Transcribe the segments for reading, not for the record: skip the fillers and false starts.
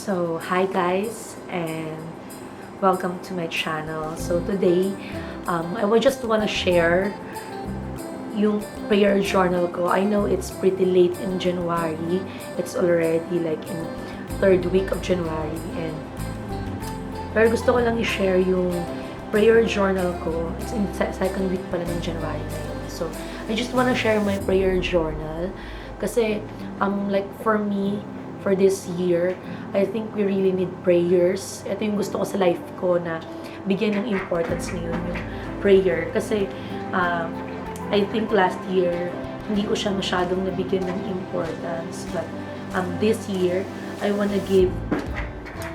So, hi guys, and welcome to my channel. So, today, I would just want to share yung prayer journal ko. I know it's pretty late in January. It's already like in third week of January. Pero gusto ko lang i-share yung prayer journal ko. It's in second week pala ng January ngayon. So, I just want to share my prayer journal. Kasi, like for me, for this year, I think we really need prayers. Ito yung gusto ko sa life ko na bigyan ng importance ngayon yung prayer. Kasi, I think last year, hindi ko siya masyadong nabigyan ng importance. But, this year, I wanna give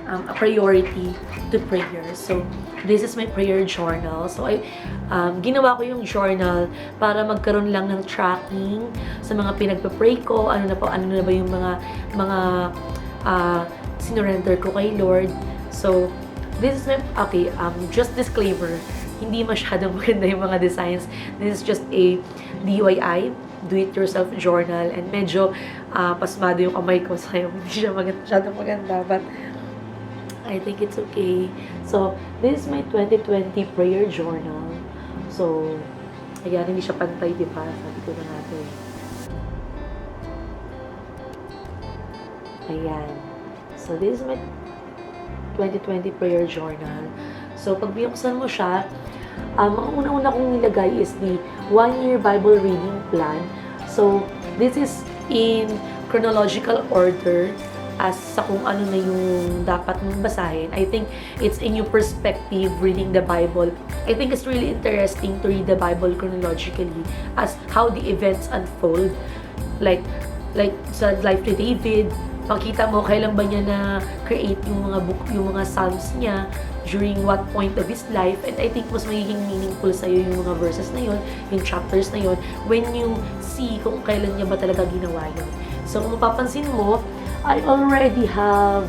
a priority to prayer. So, this is my prayer journal. So, ginawa ko yung journal para magkaroon lang ng tracking sa mga pinagpa-pray ko, ano na ba yung mga sinurrender ko kay Lord. So, this is my, just disclaimer, hindi masyadong maganda yung mga designs. This is just a DIY, do-it-yourself journal, and medyo pasmado yung kamay ko, so hindi siya masyadong maganda, but I think it's okay. So, this is my 2020 prayer journal. So, ayan, hindi siya pantay, diba? Sabi ko na natin. Ayan. So, this is my 2020 prayer journal. So, pag binuksan mo siya, ang una-una kong nilagay is the 1-year Bible reading plan. So, this is in chronological order as sa kung ano na yung dapat mong basahin. I think it's a new perspective reading the Bible. I think it's really interesting to read the Bible chronologically as how the events unfold. Like sa life ni David, makita mo kailan ba niya na create yung mga psalms niya, during what point of his life, and I think mas magiging meaningful sa'yo yung mga verses na yun, yung chapters na yun, when you see kung kailan niya ba talaga ginawa yun. So, kung mapapansin mo, I already have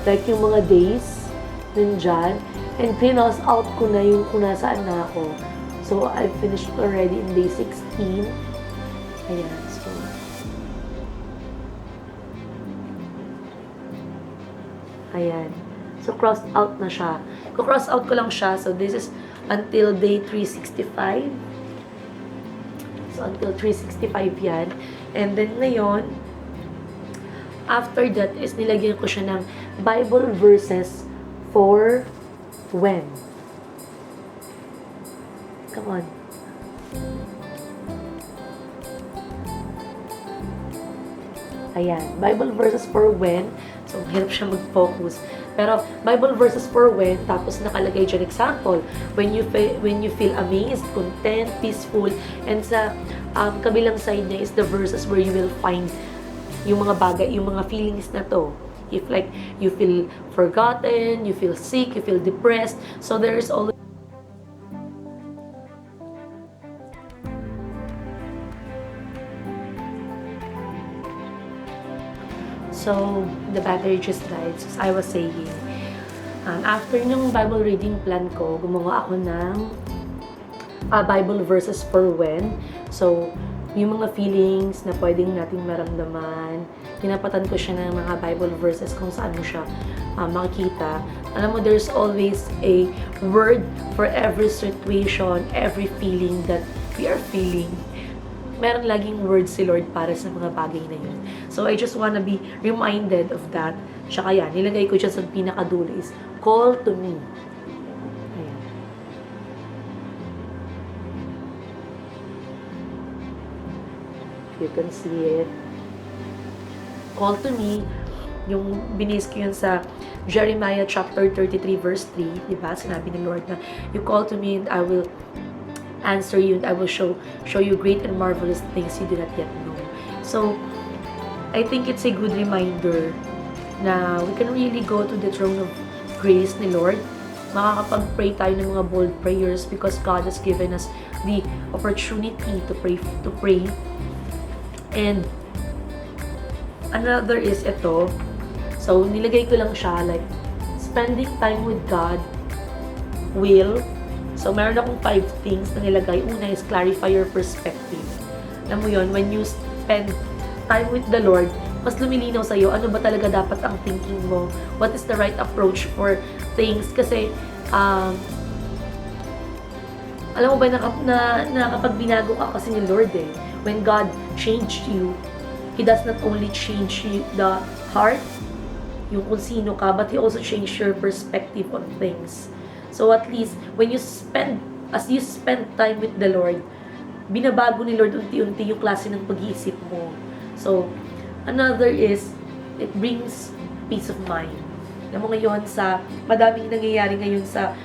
like yung mga days nandyan, and pinos out ko na yung kung nasaan na ako. So, I finished already in day 16. Ayan, so ayan. So, crossed out na siya. Cross out ko lang siya. So, this is until day 365. So, until 365 yan. And then, ngayon, after that is nilagyan ko siya ng Bible verses for when. Come on. Ayan. Bible verses for when. So, hirap siya mag-focus. Pero, Bible verses for when, tapos nakalagay dyan example, when you feel amazed, content, peaceful, and sa kabilang side niya is the verses where you will find yung mga bagay, yung mga feelings na to. If like, you feel forgotten, you feel sick, you feel depressed, so there is always So, the battery just died. So, as I was saying, after yung Bible reading plan ko, gumawa ako ng Bible verses for when. So, yung mga feelings na pwedeng nating maramdaman, tinapatan ko siya ng mga Bible verses kung saan mo siya makikita. Alam mo, there's always a word for every situation, every feeling that we are feeling. Meron laging words si Lord para sa mga bagay na yun. So, I just wanna be reminded of that. Tsaka yan, nilagay ko dyan sa pinakadulo is, call to me. Ayan. You can see it. Call to me, yung binis ko yun sa Jeremiah chapter 33 verse 3, diba? Sinabi ni Lord na, you call to me and I will answer you and I will show you great and marvelous things you do not yet know. So, I think it's a good reminder na we can really go to the throne of grace ni Lord. Makakapag-pray tayo ng mga bold prayers because God has given us the opportunity to pray. And another is ito. So, nilagay ko lang siya like spending time with God will. So, meron akong 5 things na nilagay. Una is clarify your perspective. Alam mo yun, when you spend time with the Lord, mas lumilinaw sa'yo ano ba talaga dapat ang thinking mo, what is the right approach for things. Kasi alam mo ba na kapag binago ka kasi ni Lord when God changed you, He does not only change the heart, yung kung sino ka, but He also changed your perspective on things. So at least, as you spend time with the Lord, binabago ni Lord unti-unti yung klase ng pag-iisip mo. So, another is, it brings peace of mind. Alam mo ngayon, madaming nangyayari ngayon sa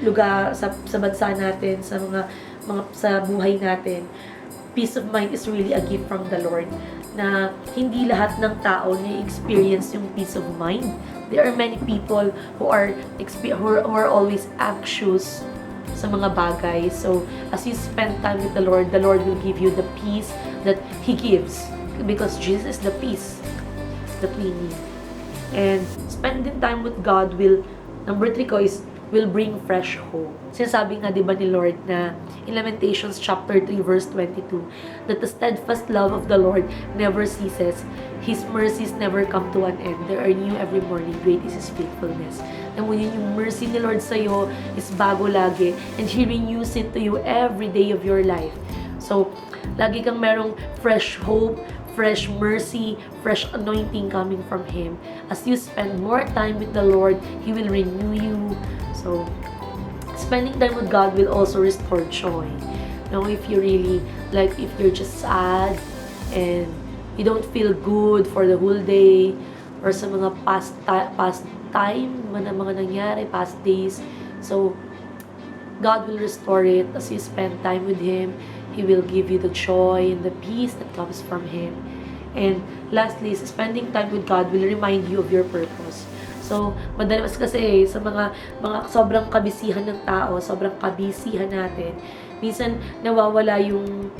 lugar, sa bansa natin, sa buhay natin, peace of mind is really a gift from the Lord, na hindi lahat ng tao na-experience yung peace of mind. There are many people who are always anxious sa mga bagay. So, as you spend time with the Lord will give you the peace that He gives. Because Jesus is the peace that we need. And spending time with God number 3 ko is, will bring fresh hope. Sinasabi nga, di ba ni Lord na in Lamentations chapter 3 verse 22, that the steadfast love of the Lord never ceases. His mercies never come to an end. They are new every morning. Great is His faithfulness. Alam mo yun, yung mercy ni Lord sa'yo is bago lagi. And He renews it to you every day of your life. So, lagi kang merong fresh hope, fresh mercy, fresh anointing coming from Him. As you spend more time with the Lord, He will renew you. So, spending time with God will also restore joy. Now, if you really, if you're just sad and you don't feel good for the whole day, or sa mga past time, mga nangyari, past days, so, God will restore it as you spend time with Him. He will give you the joy and the peace that comes from Him. And lastly, spending time with God will remind you of your purpose. So, madalas kasi sa mga sobrang kabisihan ng tao, sobrang kabisihan natin, minsan nawawala yung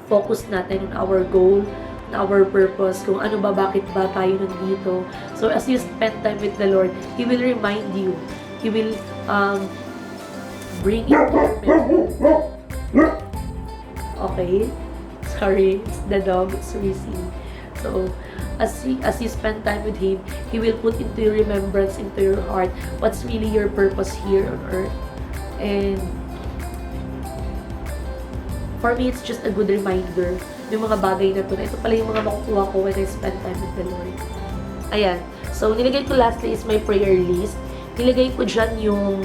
focus natin on our goal, on our purpose, kung ano ba, bakit ba tayo nandito. So, as you spend time with the Lord, He will remind you. He will bring it to your memory. Okay? Sorry, it's the dog, it's Reese. So, as you spend time with Him, He will put into your remembrance, into your heart, what's really your purpose here on earth. And for me, it's just a good reminder, yung mga bagay na to, na ito pala yung mga makukuha ko when I spend time with the Lord. Ayan. So, nilagay ko lastly is my prayer list. Nilagay ko dyan yung,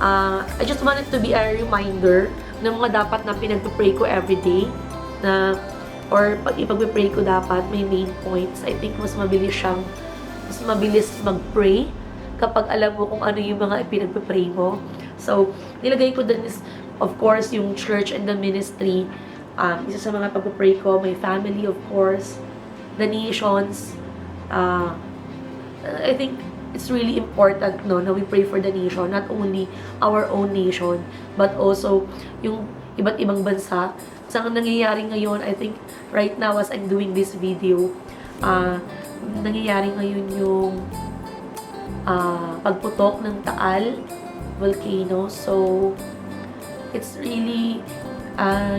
I just want it to be a reminder ng mga dapat na pinag-pray ko everyday, or pag ipag-pray ko dapat may main points. I think mas mabilis mag-pray kapag alam mo kung ano yung mga ipinag-pray mo. So, nilagay ko din is, of course, yung church and the ministry. Isa sa mga pag-pray ko, my family, of course, the nations. I think it's really important, no, na we pray for the nation, not only our own nation, but also yung iba't ibang bansa. Sa nangyayari ngayon, I think right now as I'm doing this video, nangyayari ngayon yung pagputok ng Taal volcano. So, it's really,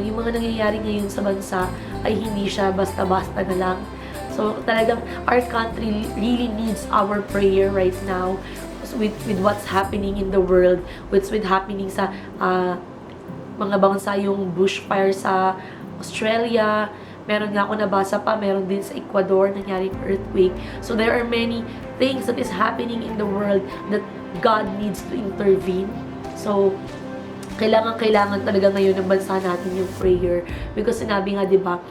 yung mga nangyayari ngayon sa bansa ay hindi siya basta-basta na lang. So, talagang our country really needs our prayer right now with what's happening in the world, what's happening sa mga bansa, yung bushfire sa Australia, meron nga ako nabasa pa, meron din sa Ecuador, nangyaring earthquake. So there are many things that is happening in the world that God needs to intervene. So, kailangan talaga ngayon ng bansa natin yung prayer. Because sinabi nga, di ba,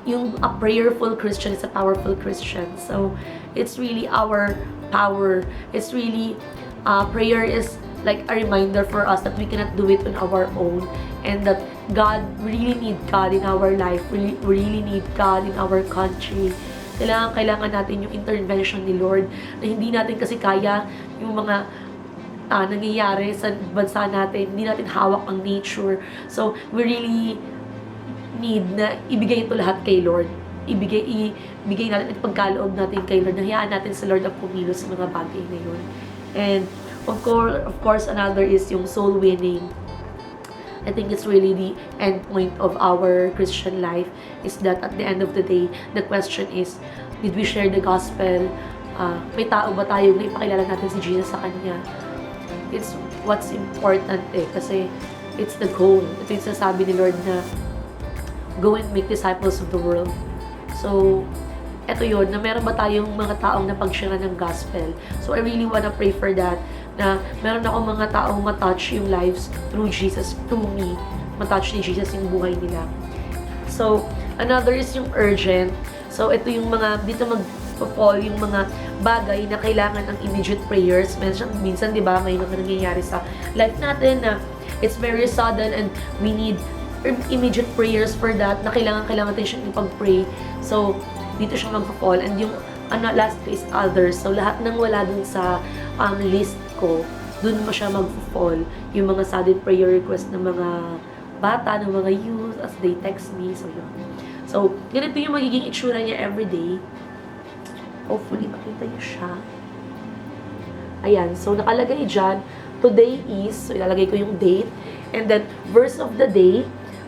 yung a prayerful Christian is a powerful Christian. So, it's really our power. It's really, prayer is like a reminder for us that we cannot do it on our own, and that we really need God in our life. We really need God in our country. Kailangan natin yung intervention ni Lord, na hindi natin kasi kaya yung mga nangyayari sa bansa natin. Hindi natin hawak ang nature. So, we really need na ibigay ito lahat kay Lord. Ibigay natin at pagkaloob natin kay Lord. Hayaan natin sa Lord ang kumilos sa mga bagay na yun. And, of course, another is yung soul winning. I think it's really the end point of our Christian life, is that at the end of the day, the question is, did we share the gospel? May tao ba tayo na ipakilala natin si Jesus sa Kanya? It's what's important kasi it's the goal. Ito yung sasabi ni Lord na, go and make disciples of the world. So, eto yun, na meron ba tayong mga taong napag-share ng gospel? So, I really wanna pray for that, na meron akong mga taong matouch yung lives through Jesus, through me, matouch ni Jesus yung buhay nila. So, another is yung urgent. So, ito yung mga, dito mag-fall yung mga bagay na kailangan ng immediate prayers. Minsan, di ba, may mga nangyayari sa life natin na it's very sudden and we need immediate prayers for that, na kailangan natin siyang ipag-pray. So, dito siya mag-fall. And yung last is others. So, lahat ng wala dun sa list ko, dun mo siya mag-fall. Yung mga sudden prayer request ng mga bata, ng mga youth, as they text me. So, yun. So, ganito yung magiging itsura niya everyday. Hopefully, makita niyo siya. Ayan. So, nakalagay dyan, today is, so ilalagay ko yung date, and then, verse of the day.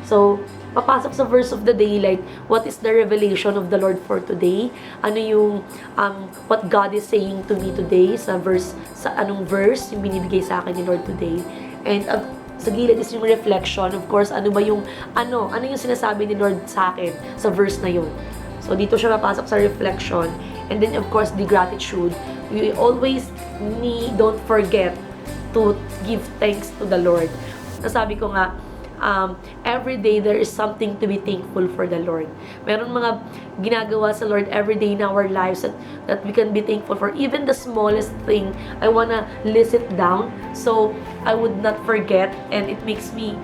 So, papasok sa verse of the day, like, what is the revelation of the Lord for today? Ano yung, what God is saying to me today, sa anong verse yung binibigay sa akin ni Lord today. And, sa gilid is yung reflection, of course, ano yung sinasabi ni Lord sa akin, sa verse na yun. So, dito siya papasok sa reflection. And then, of course, the gratitude. We always don't forget to give thanks to the Lord. Nasabi ko nga, every day there is something to be thankful for the Lord. Meron mga ginagawa sa Lord every day in our lives that we can be thankful for. Even the smallest thing, I wanna list it down so I would not forget, and it makes me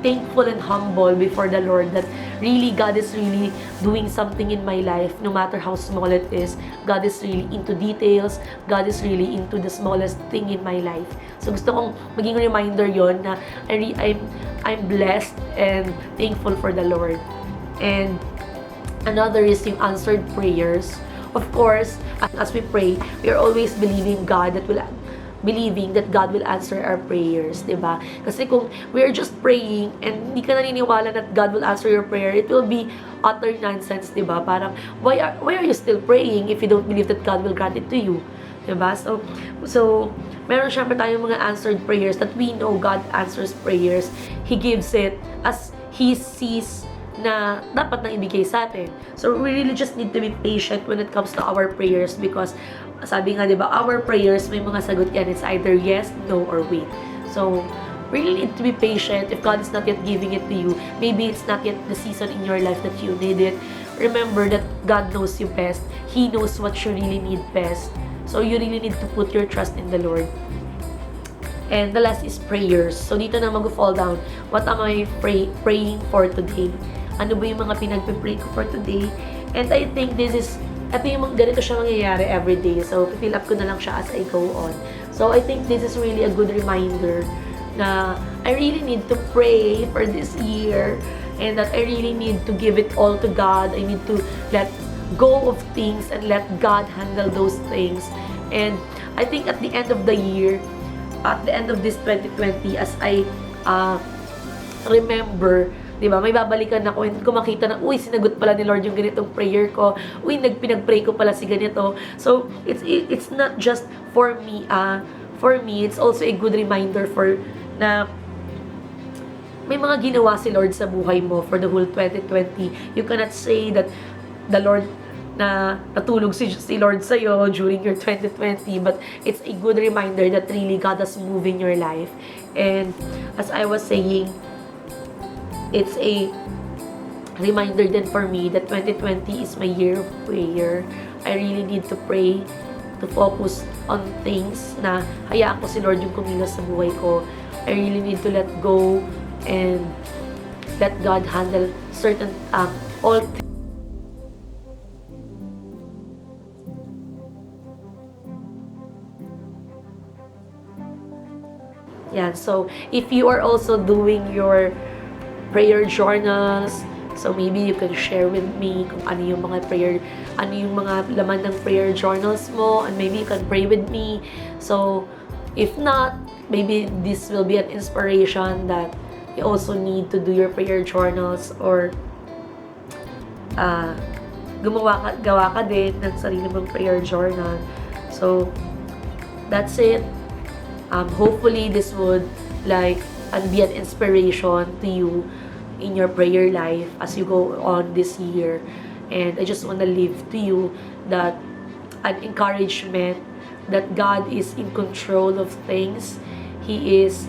thankful and humble before the Lord that really God is really doing something in my life, no matter how small it is. God is really into details. God is really into the smallest thing in my life. So gusto kong maging reminder yon na I'm blessed and thankful for the Lord. And another is yung answered prayers. Of course, as we pray, we are always believing that God will answer our prayers, diba? Kasi kung we are just praying and hindi ka naniniwala that God will answer your prayer, it will be utter nonsense, diba? Parang, why are you still praying if you don't believe that God will grant it to you? Diba? So meron syempre tayong mga answered prayers that we know God answers prayers. He gives it as He sees na dapat nang ibigay sa atin. So, we really just need to be patient when it comes to our prayers because, sabi nga, diba, our prayers, may mga sagot yan. It's either yes, no, or wait. So, we really need to be patient. If God is not yet giving it to you, maybe it's not yet the season in your life that you need it. Remember that God knows you best. He knows what you really need best. So, you really need to put your trust in the Lord. And the last is prayers. So, dito na mag-fall down. What am I praying for today? Ano ba yung mga pinagpipray ko for today? And I think ganito siya mangyayari every day. So, fill up ko na lang siya as I go on. So, I think this is really a good reminder na I really need to pray for this year and that I really need to give it all to God. I need to let go of things and let God handle those things. And I think at the end of the year, at the end of this 2020, as I remember, diba, may babalikan ako and kung makita na, uy, sinagot pala ni Lord yung ganitong prayer ko, uy, pinag-pray ko pala si ganito. So, it's not just for me, it's also a good reminder na may mga ginawa si Lord sa buhay mo for the whole 2020. You cannot say that the Lord na natulog si Lord sa'yo during your 2020, but it's a good reminder that really God has moved in your life. And as I was saying, it's a reminder then for me that 2020 is my year of prayer. I really need to pray, to focus on things na hayaan ko si Lord yung kumilos sa buhay ko. I really need to let go and let God handle certain all things. Yeah, so if you are also doing your prayer journals, so maybe you can share with me kung ano yung mga laman ng prayer journals mo, and maybe you can pray with me. So if not, maybe this will be an inspiration that you also need to do your prayer journals, or gawa ka din ng sarili mong prayer journal. So, that's it. Hopefully, this would be an inspiration to you in your prayer life as you go on this year. And I just want to leave to you that an encouragement that God is in control of things. He is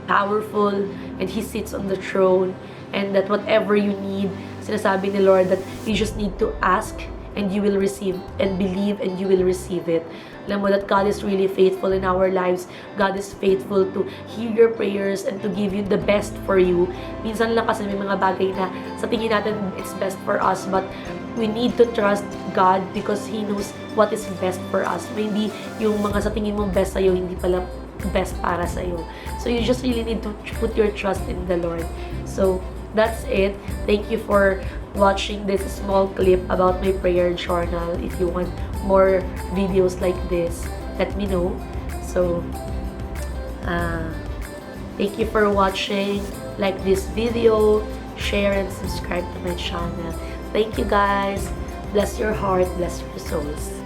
powerful and He sits on the throne, and that whatever you need, sinasabi ni Lord that you just need to ask and you will receive, and believe and you will receive it. Alam mo that God is really faithful in our lives. God is faithful to hear your prayers and to give you the best for you. Minsan lang kasi may mga bagay na sa tingin natin it's best for us, but we need to trust God because He knows what is best for us. Maybe yung mga sa tingin mong best sa'yo, hindi pala best para sa'yo. So you just really need to put your trust in the Lord. So that's it. Thank you for watching this small clip about my prayer journal. If you want more videos like this, let me know. So thank you for watching. Like this video, share and subscribe to my channel. Thank you guys. Bless your heart, bless your souls.